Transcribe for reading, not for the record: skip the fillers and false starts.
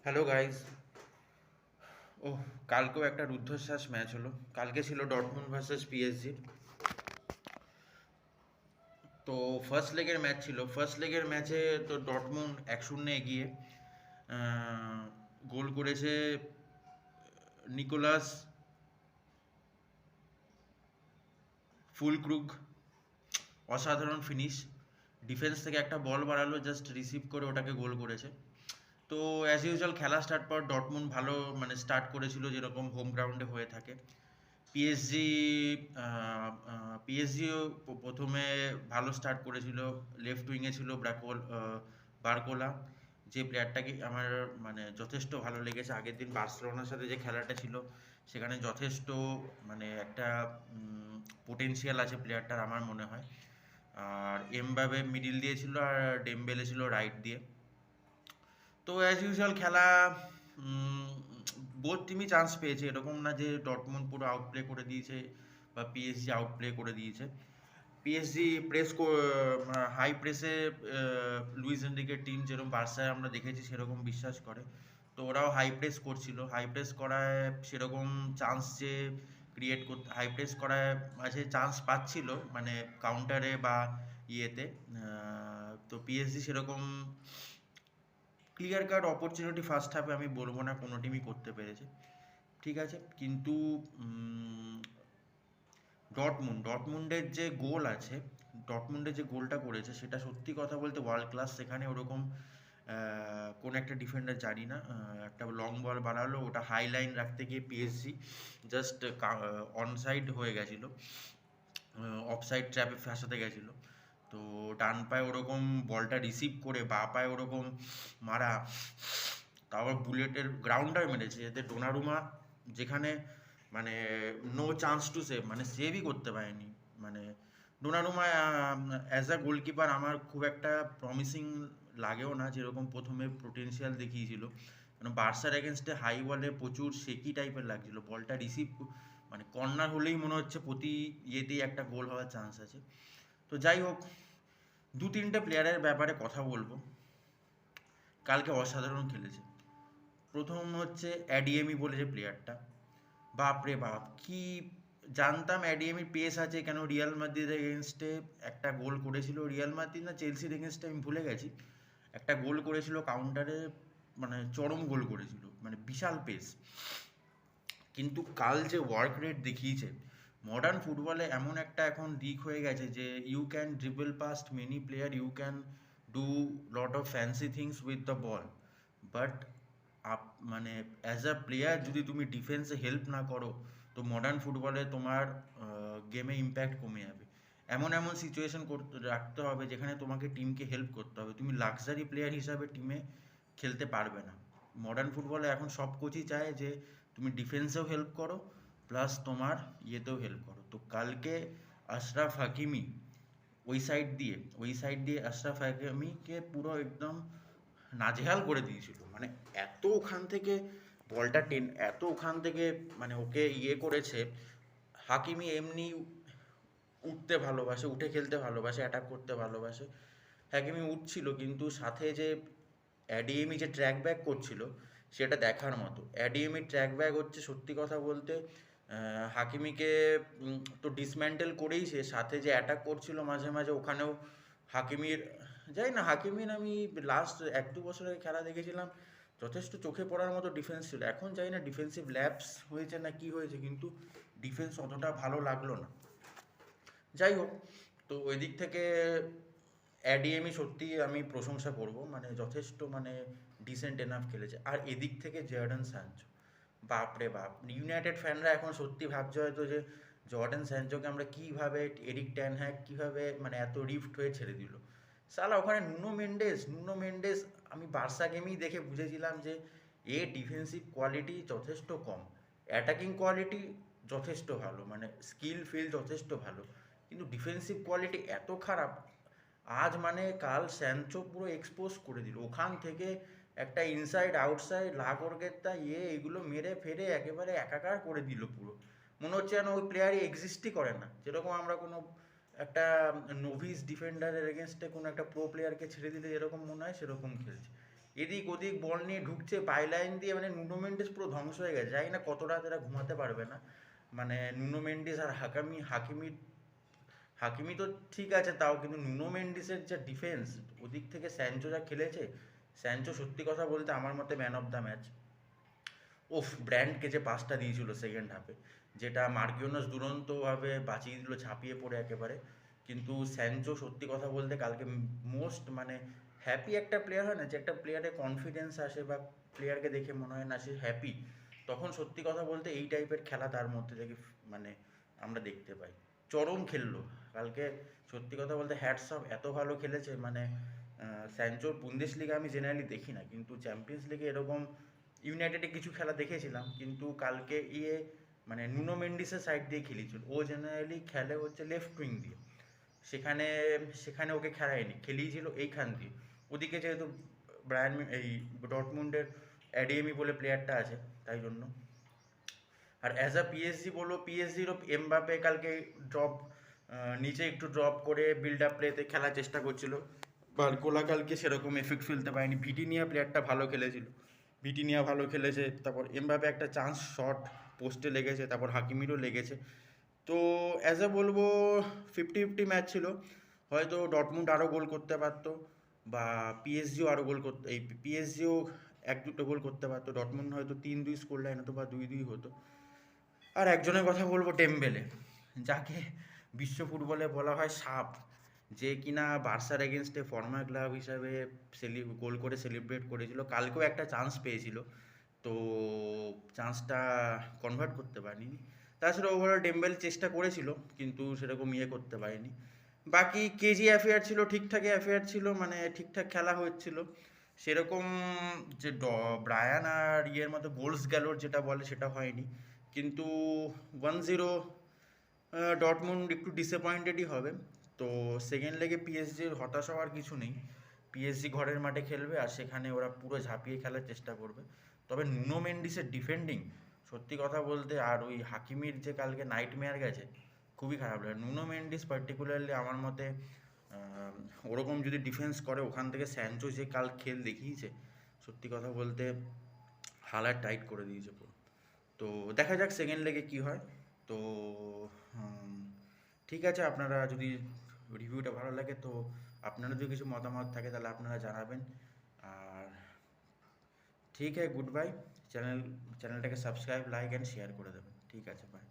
Hello guys. ওহ, কালকেও একটা রুদ্ধশ্বাস match হলো। কালকে ছিল ডটমুন্ড ভার্সেস পিএসজি। তো ফার্স্ট লেগের ম্যাচ ছিল। ফার্স্ট লেগের ম্যাচে তো ডটমুন্ড 1-0 এগিয়ে। আহ, গোল করেছে নিকোলাস ফুলক্রুগ। অসাধারণ ফিনিশ। ডিফেন্স থেকে একটা বল বাড়ালো, জাস্ট রিসিভ করে ওটাকে গোল করেছে। তো অ্যাজ ইউজুয়াল খেলা স্টার্ট পর ডটমুন্ড ভালো মানে স্টার্ট করেছিল, যেরকম হোম গ্রাউন্ডে হয়ে থাকে। পিএসজি পিএসজিও প্রথমে ভালো স্টার্ট করেছিল। লেফট উইংয়ে ছিল বারকোলা, যে প্লেয়ারটাকে আমার মানে যথেষ্ট ভালো লেগেছে। আগের দিন বার্সেলোনার সাথে যে খেলাটা ছিল, সেখানে যথেষ্ট মানে একটা পোটেনশিয়াল আছে প্লেয়ারটার আমার মনে হয়। আর এমবাপে মিডিল দিয়ে ছিল, আর ডেমবেলে ছিল রাইট দিয়ে। তো অ্যাজ ইউজুয়াল খেলা, বোথ টিমই চান্স পেয়েছে, এরকম না যে ডটমুন্ড পুরো আউটপ্লে করে দিয়েছে বা পিএসজি আউটপ্লে করে দিয়েছে। পিএসজি হাই প্রেসে লুইস এনরিকের টিম যেরকম বার্সায় আমরা দেখেছি সেরকম বিশ্বাস করে। তো ওরাও হাই প্রেস করছিল, হাই প্রেস করায় সেরকম চান্স যে ক্রিয়েট করতে, হাই প্রেস করায় মাঝে চান্স পাচ্ছিল মানে কাউন্টারে বা ইয়েতে। তো পিএসজি সেরকম ক্লিয়ার কাট অপরচুনিটি ফার্স্ট হাফে আমি বলবো না কোনো টিমই করতে পেরেছে। ঠিক আছে, কিন্তু ডটমুন্ডের যে গোল আছে, ডটমুন্ডের যে গোলটা করেছে সেটা সত্যি কথা বলতে ওয়ার্ল্ড ক্লাস। সেখানে ওরকম কোন একটা ডিফেন্ডার জানি না, একটা লং বল বাড়ালো, ওটা হাই লাইন রাখতে গিয়ে পিএসজি জাস্ট অনসাইড হয়ে গেছিলো, অফসাইড ট্র্যাপে ফাঁসাতে গেছিলো। তো ডান পায়ে ওরকম বলটা রিসিভ করে বা পায়ে ওরকম মারা, তারপর বুলেটের গ্রাউন্ডার মেরেছে, এতে ডোনারুমা যেখানে মানে নো চান্স টু সেভ, মানে সেভই করতে পারেনি। মানে ডোনারুমা অ্যাজ আ গোলকিপার আমার খুব একটা প্রমিসিং লাগেও না, যেরকম প্রথমে পোটেনশিয়াল দেখিয়েছিল। কারণ বার্সার এগেনস্টে হাই বলে প্রচুর শেকি টাইপের লাগছিল, বলটা রিসিভ মানে কর্নার হলেই মনে হচ্ছে প্রতি ইয়েতেই একটা গোল হওয়ার চান্স আছে। তো যাই হোক, দু তিনটে প্লেয়ারের ব্যাপারে কথা বলবো। কালকে অসাধারণ খেলেছে। প্রথম হচ্ছে অ্যাডিএমি বলে যে প্লেয়ারটা, বাপ রে বাপ, কি জানতাম অ্যাডিএমির পেস আছে, কেন রিয়াল মাদ্রিদের এগেনস্টে একটা গোল করেছিল, রিয়াল মাদ্রিদ না চেলসির এগেনস্টে আমি ভুলে গেছি, একটা গোল করেছিল কাউন্টারে, মানে চরম গোল করেছিল, মানে বিশাল পেস। কিন্তু কাল যে ওয়ার্ক রেট দেখিয়েছে, মডার্ন ফুটবলে এমন একটা এখন দিক হয়ে গেছে যে you can dribble past many player, you can do lot of fancy things with the ball, but মানে অ্যাজ আ প্লেয়ার যদি তুমি ডিফেন্সে হেল্প না করো, তো মডার্ন ফুটবলে তোমার গেমে ইম্প্যাক্ট কমে যাবে। এমন এমন সিচুয়েশন রাখতে হবে যেখানে তোমাকে টিমকে হেল্প করতে হবে, তুমি লাক্সারি প্লেয়ার হিসাবে টিমে খেলতে পারবে না। মডার্ন ফুটবলে এখন সব কোচই চায় যে তুমি ডিফেন্সেও হেল্প করো, প্লাস তোমার ইয়েতেও হেল্প করো। তো কালকে আশরাফ হাকিমি ওই সাইড দিয়ে আশরাফ হাকিমিকে পুরো একদম নাজেহাল করে দিয়েছিল। মানে এত ওখান থেকে বলটা এত ওখান থেকে মানে ওকে ইয়ে করেছে। হাকিমি এমনি উঠতে ভালোবাসে, উঠে খেলতে ভালোবাসে, অ্যাটাক করতে ভালোবাসে। হাকিমি উঠছিল, কিন্তু সাথে যে অ্যাডিএমি যে ট্র্যাক ব্যাক করছিল সেটা দেখার মতো। অ্যাডিএমি ট্র্যাক ব্যাক হচ্ছে সত্যি কথা বলতে, হাকিমিকে তো ডিসম্যান্টেল করেই, সে সাথে যে অ্যাটাক করছিল মাঝে মাঝে ওখানেও হাকিমির, যাই না, হাকিমির আমি লাস্ট 1-2 বছরের খেলা দেখেছিলাম, যথেষ্ট চোখে পড়ার মতো ডিফেন্স ছিল। এখন যাই না ডিফেন্সিভ ল্যাপস হয়েছে না কি হয়েছে, কিন্তু ডিফেন্স অতটা ভালো লাগলো না। যাই হোক, তো ওই দিক থেকে অ্যাডিএমি সত্যি আমি প্রশংসা করব, মানে যথেষ্ট মানে ডিসেন্ট এনাফ খেলেছে। আর এদিক থেকে জর্ডান স্যানচো, বাপ রে বাপ, ইউনাইটেড ফ্যানরা এখন সত্যি ভাবছে হয়তো যে জর্ডান স্যানচোকে আমরা কীভাবে, এরিক ট্যান হ্যাক কীভাবে মানে এত রিফট হয়ে ছেড়ে দিল। সালা ওখানে নুনো মেন্ডেস আমি বার্সা গেমেই দেখে বুঝেছিলাম যে এ ডিফেন্সিভ কোয়ালিটি যথেষ্ট কম, অ্যাটাকিং কোয়ালিটি যথেষ্ট ভালো, মানে স্কিল ফিল যথেষ্ট ভালো, কিন্তু ডিফেন্সিভ কোয়ালিটি এত খারাপ। আজ মানে কাল স্যানচো পুরো এক্সপোজ করে দিল ওখান থেকে, একটা ইনসাইড আউটসাইড লাগোরগেত্তা এগুলো মেরে ফেরে একেবারে একাকার করে দিল পুরো। মনে হচ্ছে যেন ওই প্লেয়ারই এক্সিস্টই করে না, যেরকম আমরা কোনো একটা নোভিস ডিফেন্ডারের এগেনস্টে কোনো একটা প্রো প্লেয়ারকে ছেড়ে দিলে যেরকম মনে হয় সেরকম খেলছে। এদিক ওদিক বল নিয়ে ঢুকছে পাইলাইন দিয়ে, মানে নুনো মেন্ডিস পুরো ধ্বংস হয়ে গেছে। জানি না কত রাত এরা ঘুমাতে পারবে না। মানে নুনো মেন্ডিস আর হাকিমি তো ঠিক আছে তাও, কিন্তু নুনো মেন্ডিসের যে ডিফেন্স, ওদিক থেকে স্যানচো যা খেলেছে, স্যানচো সত্যি কথা বলতে আমার মতে ম্যান অফ দ্য ম্যাচ। ওফ, ব্র্যান্ডকে যে পাসটা দিয়েছিল সেকেন্ড হাফে, যেটা মার্কিওনাস দুরন্তভাবে বাঁচিয়ে দিল ঝাঁপিয়ে পড়ে একেবারে। কিন্তু স্যানচো সত্যি কথা বলতে কালকে মোস্ট মানে হ্যাপি একটা প্লেয়ার হয় না, যে একটা প্লেয়ারে কনফিডেন্স আসে বা প্লেয়ারকে দেখে মনে হয় না সে হ্যাপি, তখন সত্যি কথা বলতে এই টাইপের খেলা তার মধ্যে থেকে মানে আমরা দেখতে পাই। চরম খেললো কালকে, সত্যি কথা বলতে হ্যাটস অফ, এত ভালো খেলেছে মানে। স্যানচোর বুন্দেশ লিগা আমি জেনারেলি দেখি না, কিন্তু চ্যাম্পিয়ন্স লিগে এরকম ইউনাইটেডে কিছু খেলা দেখেছিলাম, কিন্তু কালকে মানে নুনো মেন্ডিসের সাইড দিয়ে খেলেছিল। ও জেনারেলি খেলে হচ্ছে লেফট উইং দিয়ে, সেখানে সেখানে ওকে খেলায়নি, খেলিয়েছিল এইখান দিয়ে। ওদিকে যেহেতু এই ডটমুন্ডের অ্যাডিএমি বলে প্লেয়ারটা আছে, তাই জন্য। আর অ্যাজ আ পিএসজি বলো, পিএসজিরও এমবাপে কালকে ড্রপ, নিচে একটু ড্রপ করে বিল্ড আপ প্লেতে খেলার চেষ্টা করছিল। বারকোলা কালকে সেরকম এফেক্ট ফেলতে পারেনি। ভিটিনিয়া প্লেয়ারটা ভালো খেলেছিল, ভিটিনিয়া ভালো খেলেছে, তারপর এমবাপে একটা চান্স শট পোস্টে লেগেছে, তারপর হাকিমিরও লেগেছে। তো অ্যাজ এ বলবো 50-50 ম্যাচ ছিল। হয়তো ডটমুন্ড আরও গোল করতে পারতো, বা পিএসজিও আরও গোল করতে, এই পিএসজিও 1-2টো গোল করতে পারতো। ডটমুন্ড হয়তো 3-2 স্কোর লাইন হতো বা 2-2 হতো। আর একজনের কথা বলবো, ডেমবেলে, যাকে বিশ্ব ফুটবলে বলা হয় সাপ, যে কিনা বার্সার এগেনস্টে ফর্মার ক্লাব হিসাবে গোল করে সেলিব্রেট করেছিল। কালকেও একটা চান্স পেয়েছিল, তো চান্সটা কনভার্ট করতে পারেনি। তাছাড়া ওভারঅল ডেম্বেল চেষ্টা করেছিল, কিন্তু সেরকম করতে পারেনি। বাকি কেজি অ্যাফেয়ার ছিল, ঠিকঠাক অ্যাফেয়ার ছিল, মানে ঠিকঠাক খেলা হচ্ছিল সেরকম। যে ব্রায়ান আর মতো গোলস গ্যালোর যেটা বলে সেটা হয়নি, কিন্তু 1-0 ডটমুন্ড একটু ডিসঅ্যাপয়েন্টেডই হবে। তো সেকেন্ড লেগে পিএসজির হতাশ হওয়ার কিছু নেই। পিএসজি ঘরের মাঠে খেলবে আর সেখানে ওরা পুরো ঝাঁপিয়ে খেলার চেষ্টা করবে। তবে নুনো মেন্ডিসের ডিফেন্ডিং সত্যি কথা বলতে, আর ওই হাকিমির যে কালকে নাইটমেয়ার গেছে, খুবই খারাপ লাগে। নুনো মেন্ডিস পার্টিকুলারলি আমার মতে ওরকম যদি ডিফেন্স করে, ওখান থেকে স্যানচো যে কাল খেল দেখিয়েছে, সত্যি কথা বলতে হালার টাইট করে দিয়েছে পুরো। তো দেখা যাক সেকেন্ড লেগে কি হয়। তো ঠিক আছে, আপনারা যদি রিভিউটা ভালো লাগে, তো আপনারা যদি কিছু মতামত থাকে তাহলে আপনারা জানাবেন। আর ঠিক আছে, গুড বাই। চ্যানেলটাকে সাবস্ক্রাইব, লাইক অ্যান্ড শেয়ার করে দেবেন। ঠিক আছে, বাই।